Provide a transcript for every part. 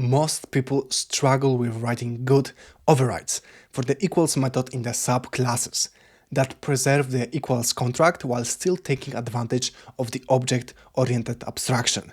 most people struggle with writing good overrides for the equals method in the subclasses that preserve the equals contract while still taking advantage of the object-oriented abstraction.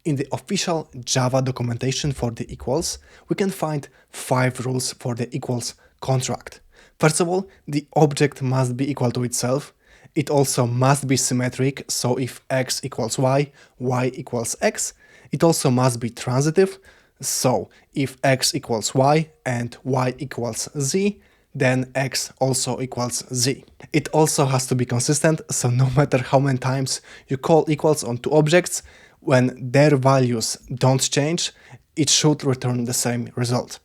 In the official Java documentation for the equals, we can find 5 rules for the equals contract. First of all, the object must be equal to itself. It also must be symmetric, so if x equals y, y equals x. It also must be transitive, so if x equals y and y equals z, then x also equals z. It also has to be consistent, so no matter how many times you call equals on two objects, when their values don't change, it should return the same result.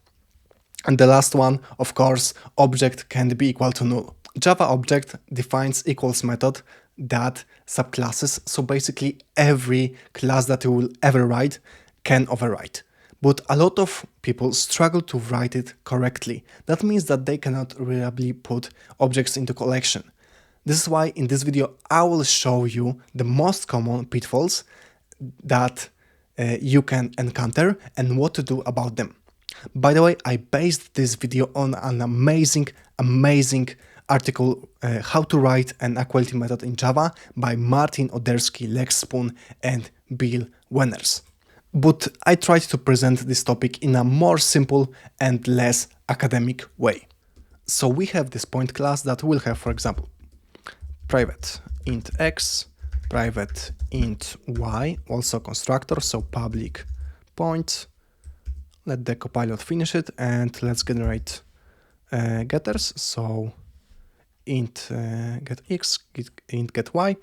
And the last one, of course, object can be equal to null. Java object defines equals method that subclasses, so basically every class that you will ever write can override. But a lot of people struggle to write it correctly. That means that they cannot reliably put objects into collection. This is why in this video I will show you the most common pitfalls that you can encounter and what to do about them. By the way, I based this video on an amazing article, How to Write an Equality Method in Java by Martin Odersky, Lex Spoon and Bill Wenners. But I tried to present this topic in a more simple and less academic way. So we have this point class that will have, for example, private int x, private int y, also constructor, so public point. Let the copilot finish it and let's generate getters. So int get x, int get y,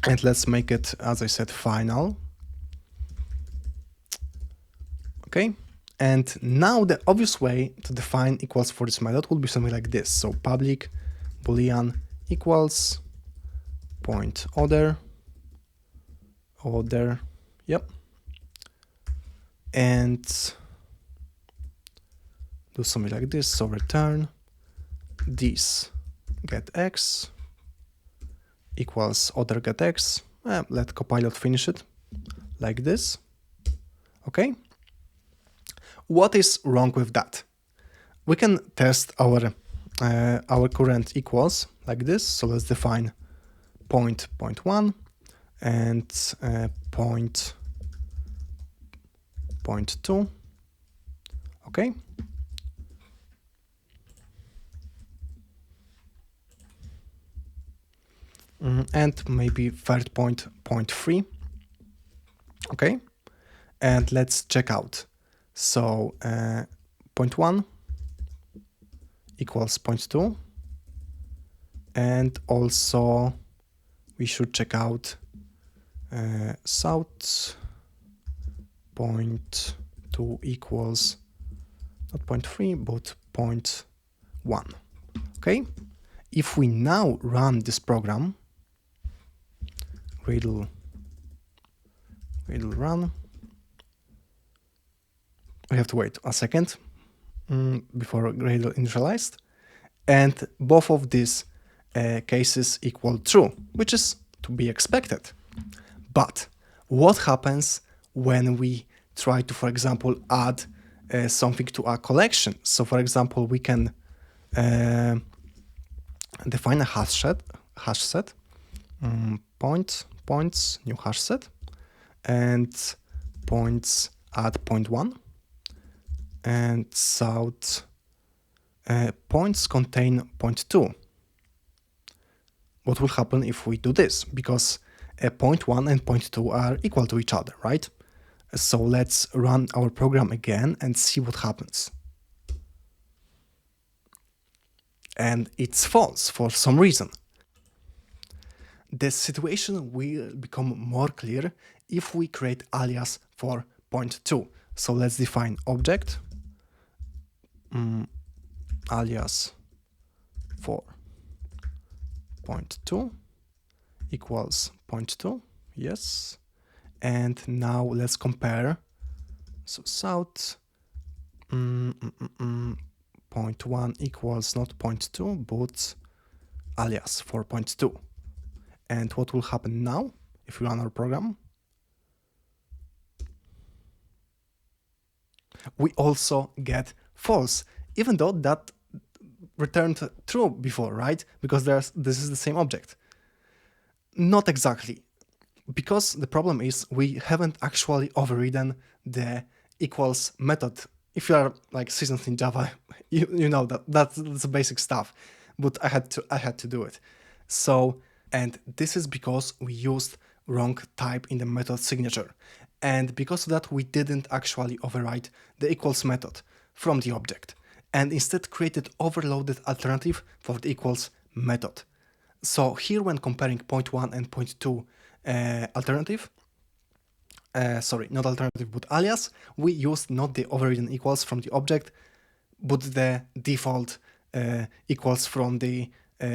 and let's make it, as I said, final. Okay, and now the obvious way to define equals for this method would be something like this. So public boolean equals point order, yep, and do something like this. So return this get x equals order get x. Let copilot finish it like this. Okay. What is wrong with that? We can test our current equals like this. So let's define point 1 and point 2. Okay. And maybe third point 3. Okay. And let's check out. So point 1 equals point 2, and also we should check out south point 2 equals not point 3 but point 1. Okay, if we now run this program, Gradle run. We have to wait a second before Gradle initialized, and both of these cases equal true, which is to be expected. But what happens when we try to, for example, add something to our collection? So, for example, we can define a hash set, points, new hash set, and points at point 1. And south points contain point 2. What will happen if we do this? Because point 1 and point 2 are equal to each other, right? So let's run our program again and see what happens. And it's false for some reason. The situation will become more clear if we create alias for point 2. So let's define object alias for point 2 equals point 2, yes. And now let's compare. So south point 1 equals not point 2 but alias for point 2. And what will happen now if we run our program? we also get false, even though that returned true before, right? Because this is the same object. Not exactly, because the problem is we haven't actually overridden the equals method. If you are like seasoned in Java, you know that's the basic stuff, but I had to do it. So, and this is because we used wrong type in the method signature, and because of that we didn't actually override the equals method from the object, and instead created overloaded alternative for the equals method. So here, when comparing point 1 and point 2 alternative, sorry, not alternative, but alias, we used not the overridden equals from the object, but the default equals from the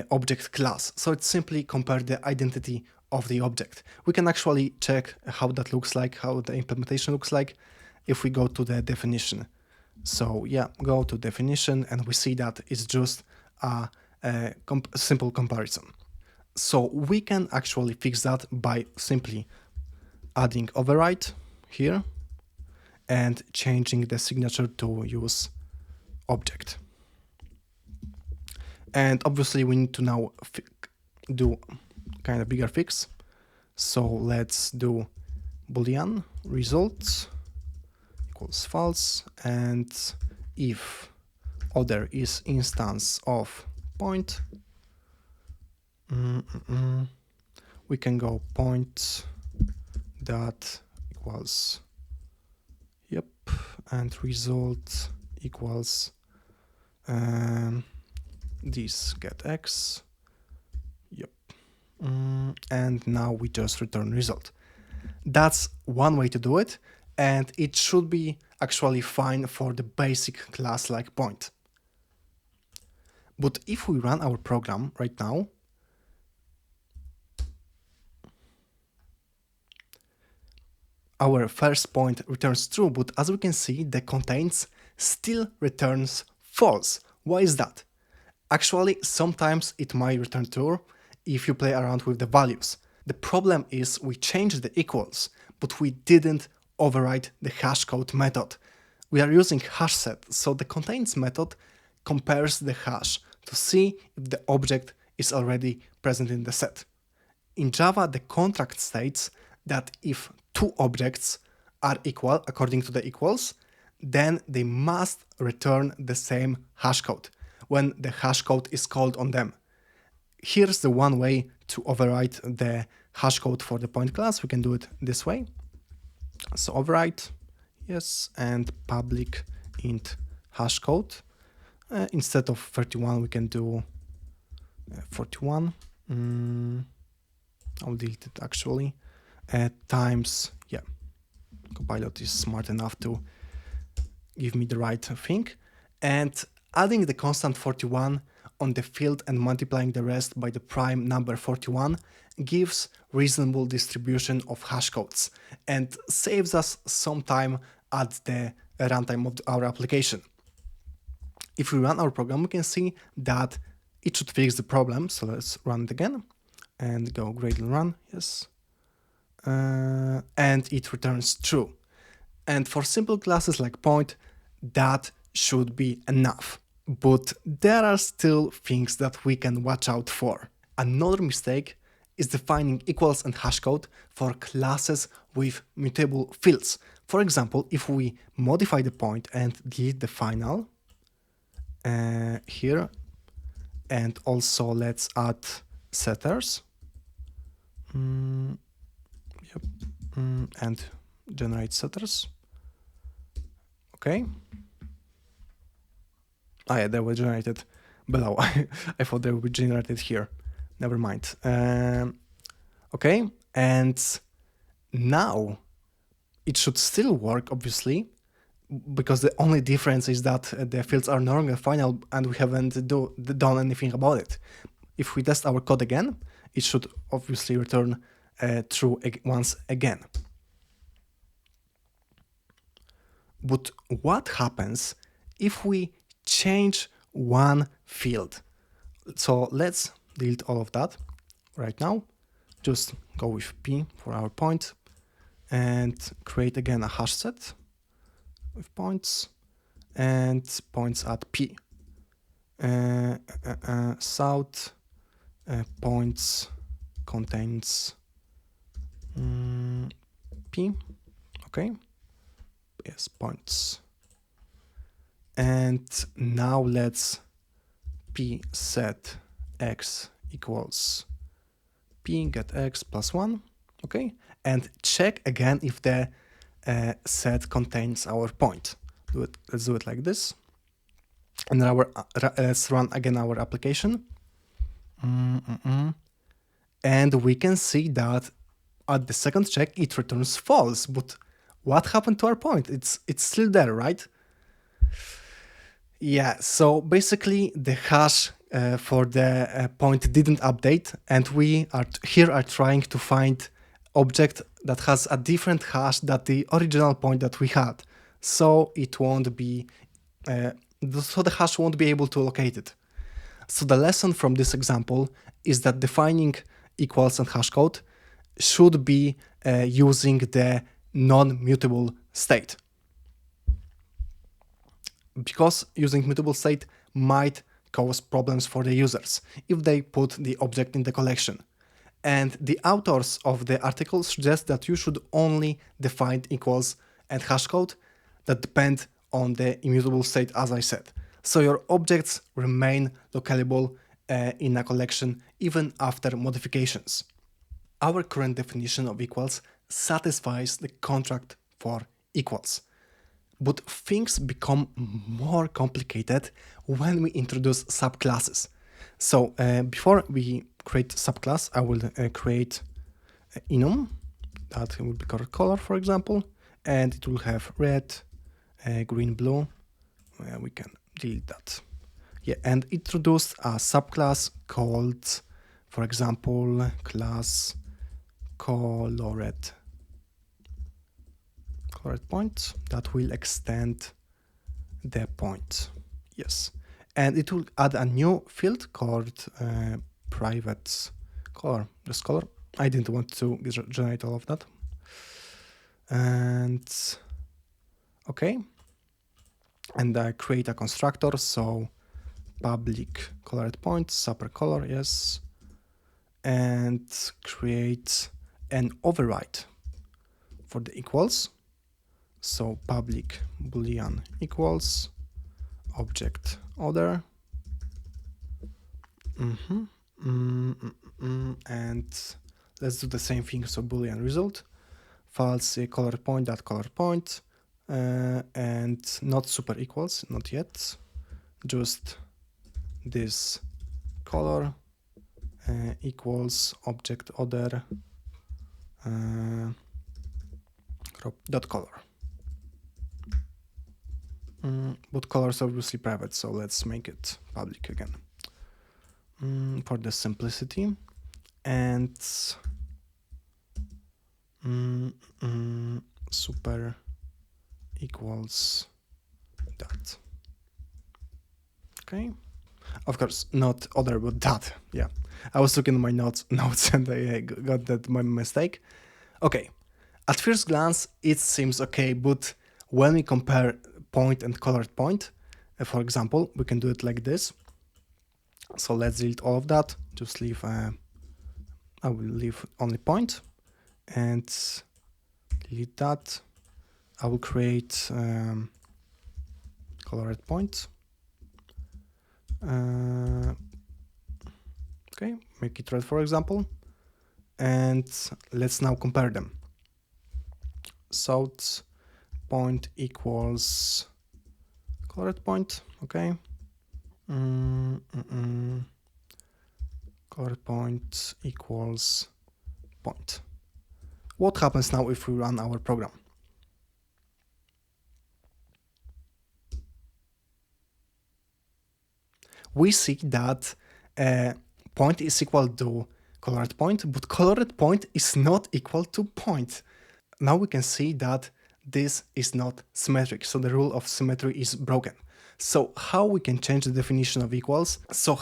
object class. So it simply compared the identity of the object. We can actually check how that looks like, how the implementation looks like, if we go to the definition. So yeah, go to definition and we see that it's just a simple comparison. So we can actually fix that by simply adding override here and changing the signature to use object. And obviously we need to now do kind of bigger fix. So let's do boolean results equals false, and if other is instance of point, we can go point that equals yep, and result equals this get x, yep, and now we just return result. That's one way to do it, and it should be actually fine for the basic class like point. But if we run our program right now, our first point returns true, but as we can see, the contains still returns false. Why is that? Actually, sometimes it might return true if you play around with the values. The problem is we changed the equals, but we didn't override the hashcode method. We are using hash set, so the contains method compares the hash to see if the object is already present in the set. In Java, the contract states that if two objects are equal according to the equals, then they must return the same hashcode when the hashcode is called on them. Here's the one way to override the hashcode for the point class. We can do it this way. So override, yes, and public int hashcode. Instead of 31, we can do 41. I'll delete it actually. Times, yeah, Copilot is smart enough to give me the right thing. And adding the constant 41 on the field and multiplying the rest by the prime number 41 gives reasonable distribution of hashcodes and saves us some time at the runtime of our application. If we run our program, we can see that it should fix the problem. So let's run it again and go Gradle run, yes. And it returns true. And for simple classes like point, that should be enough. But there are still things that we can watch out for. Another mistake is defining equals and hashcode for classes with mutable fields. For example, if we modify the point and delete the final here, and also let's add setters, yep, and generate setters. Okay. Ah, yeah, they were generated below. I thought they would be generated here. Never mind. Okay, and now it should still work, obviously, because the only difference is that the fields are no longer final and we haven't done anything about it. If we test our code again, it should obviously return true once again. But what happens if we change one field? So let's delete all of that right now. Just go with P for our point and create again a hash set. with points and points at P. South points contains P. Okay. Yes, points. And now let's P set x equals P get x plus 1. Okay. And check again if the set contains our point. Let's do it like this. And let's run again our application. And we can see that at the second check it returns false. But what happened to our point? It's still there, right? Yeah, so basically the hash for the point didn't update, and we are trying to find object that has a different hash than the original point that we had. So it won't be, so the hash won't be able to locate it. So the lesson from this example is that defining equals and hash code should be using the non-mutable state. Because using mutable state might cause problems for the users if they put the object in the collection. And the authors of the article suggest that you should only define equals and hash code that depend on the immutable state, as I said. So your objects remain localable in a collection even after modifications. Our current definition of equals satisfies the contract for equals. But things become more complicated when we introduce subclasses. So before we create subclass, I will create enum that will be called color, for example, and it will have red, green, blue. We can delete that. Yeah, and introduce a subclass called, for example, class colored point that will extend the point. Yes, and it will add a new field called private color. Just color. I didn't want to generate all of that. And okay, and I create a constructor. So public colored point, supercolor, yes, and create an override for the equals. So public boolean equals object order. And let's do the same thing. So boolean result, false color point that color point, and not super equals, not yet, just this color equals object order dot color. But color is obviously private, so let's make it public again for the simplicity. And super equals that. Okay. Of course, not other, but that. Yeah, I was looking at my notes and I got that my mistake. Okay. At first glance, it seems okay, but when we compare point and colored point, for example, we can do it like this. So let's delete all of that. Just leave. I will leave only point and delete that. I will create colored point. Okay, make it red, for example, and let's now compare them. South point equals colored point. Okay. Colored point equals point. What happens now if we run our program? We see that point is equal to colored point, but colored point is not equal to point. Now we can see that this is not symmetric, so the rule of symmetry is broken. So how we can change the definition of equals? So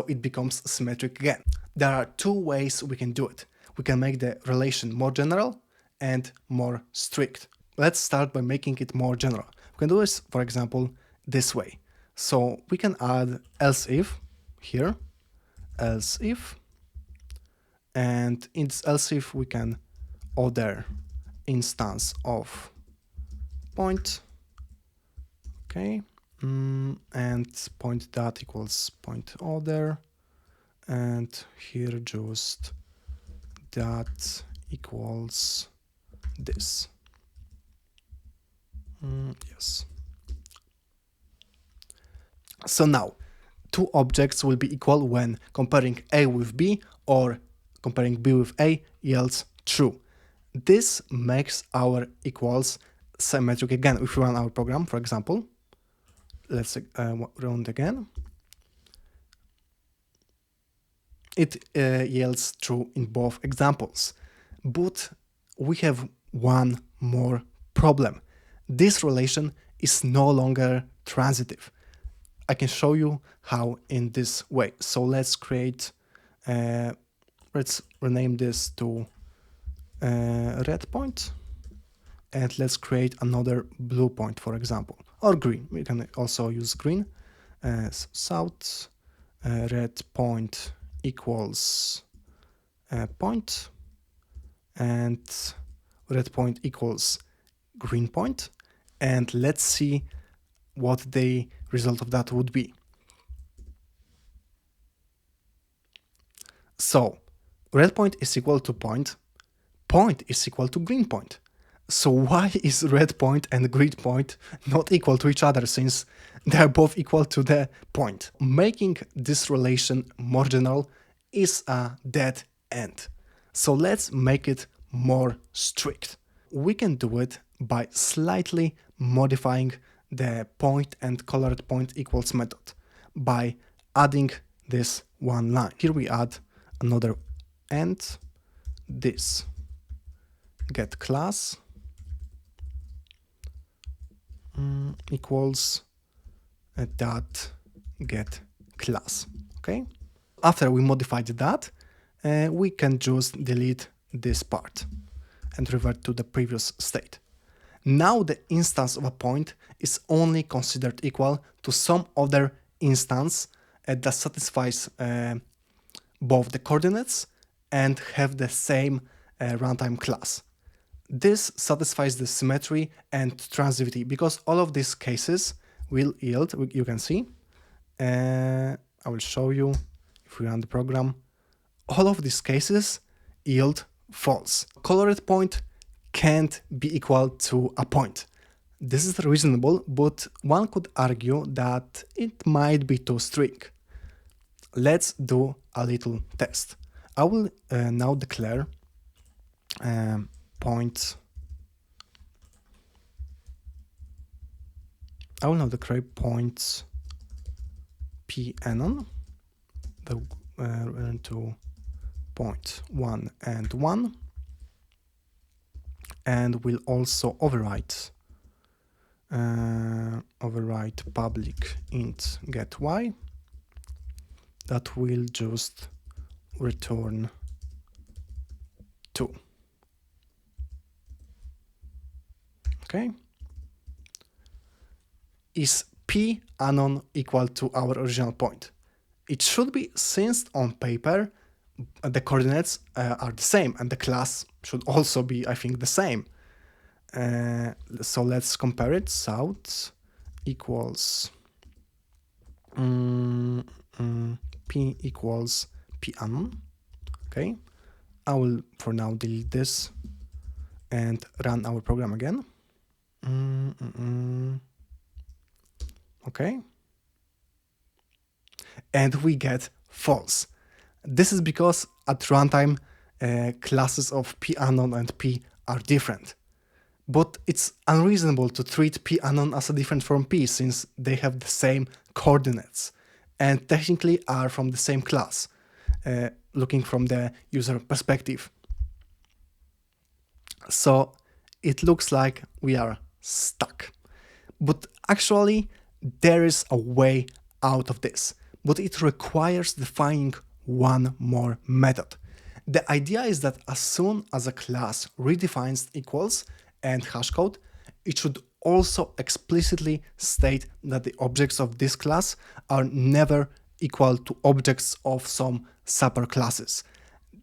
it becomes symmetric again? There are two ways we can do it. We can make the relation more general and more strict. let's start by making it more general. We can do this, for example, this way. So we can add else if here, else if, and in this else if we can order instance of point, okay, and point that equals point order, and here just that equals this. Yes. So now, two objects will be equal when comparing A with B or comparing B with A yields true. This makes our equals symmetric again. If we run our program, for example, let's run it again. It yields true in both examples. But we have one more problem. This relation is no longer transitive. I can show you how in this way. So let's create, let's rename this to red point, and let's create another blue point, for example, or green. We can also use green. South red point equals point, and red point equals green point, and let's see what the result of that would be. So red point is equal to point, point is equal to green point. So why is red point and green point not equal to each other, since they are both equal to the point? Making this relation more general is a dead end. So let's make it more strict. We can do it by slightly modifying the point and colored point equals method by adding this one line. Here we add another and this get class equals that get class. Okay. After we modified that, we can just delete this part and revert to the previous state. Now the instance of a point is only considered equal to some other instance that satisfies both the coordinates and have the same runtime class. This satisfies the symmetry and transitivity, because all of these cases will yield, you can see, I will show you if we run the program, all of these cases yield false. Colored point can't be equal to a point. This is reasonable, but one could argue that it might be too strict. Let's do a little test. I will now declare point. I will now declare points p_anon to point 1 and 1, and will also overwrite public int get y that will just return 2. Okay. Is p_anon equal to our original point? It should be, since on paper the coordinates are the same and the class should also be, I think, the same. So let's compare it. South equals p equals p_anon. Okay. I will for now delete this and run our program again. Okay. And we get false. This is because at runtime classes of p_anon and p are different. But it's unreasonable to treat p_anon as a different from p, since they have the same coordinates and technically are from the same class, looking from the user perspective. So it looks like we are stuck. But actually, there is a way out of this, but it requires defining one more method. The idea is that as soon as a class redefines equals and hashcode, it should also explicitly state that the objects of this class are never equal to objects of some superclasses.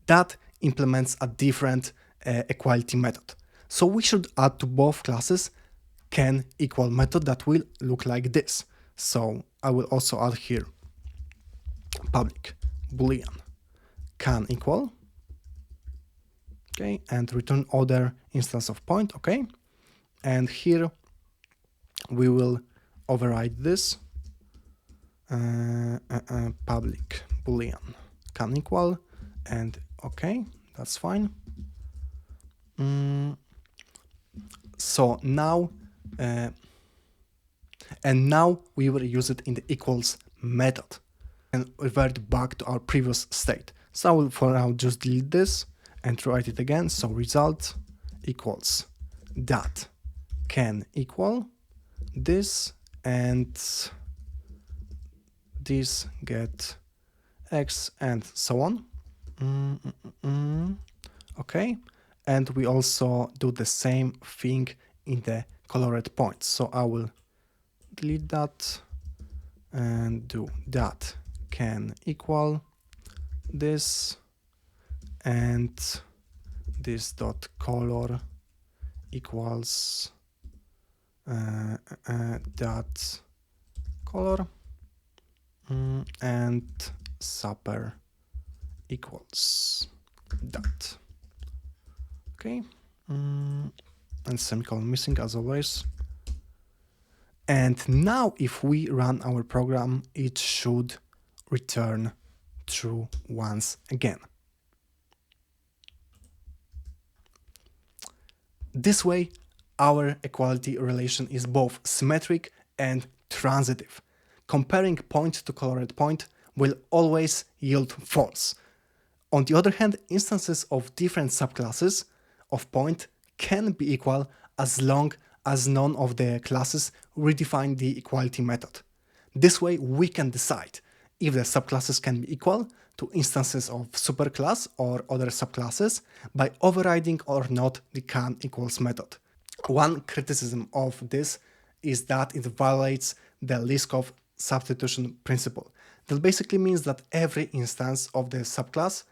That implements a different equality method. So we should add to both classes can equal method that will look like this. So I will also add here public boolean can equal, okay, and return other instance of point, okay, and here we will override this public boolean can equal, and okay, that's fine. So now and now we will use it in the equals method and revert back to our previous state. So I will for now just delete this and write it again. So result equals that can equal this, and this get x and so on. Okay, and we also do the same thing in the colored points. So I will delete that and do that can equal this, and this dot color equals that color, and super equals that. Okay, and semicolon missing as always. And now if we run our program, it should return true once again. This way, our equality relation is both symmetric and transitive. Comparing point to colored point will always yield false. On the other hand, instances of different subclasses of point can be equal as long as none of the classes redefine the equality method. This way, we can decide if the subclasses can be equal to instances of superclass or other subclasses by overriding or not the can equals method. One criticism of this is that it violates the Liskov substitution principle. That basically means that every instance of the subclass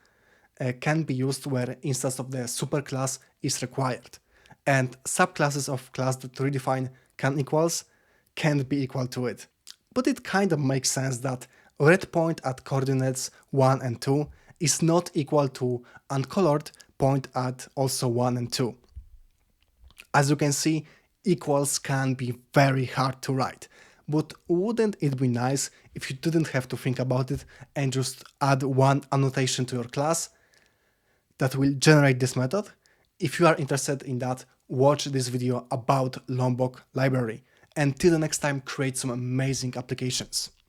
can be used where instance of the superclass is required, and subclasses of class that redefine can equals can't be equal to it. But it kind of makes sense that red point at coordinates 1 and 2 is not equal to uncolored point at also 1 and 2. As you can see, equals can be very hard to write, but wouldn't it be nice if you didn't have to think about it and just add one annotation to your class that will generate this method? If you are interested in that, watch this video about Lombok library. And till the next time, create some amazing applications.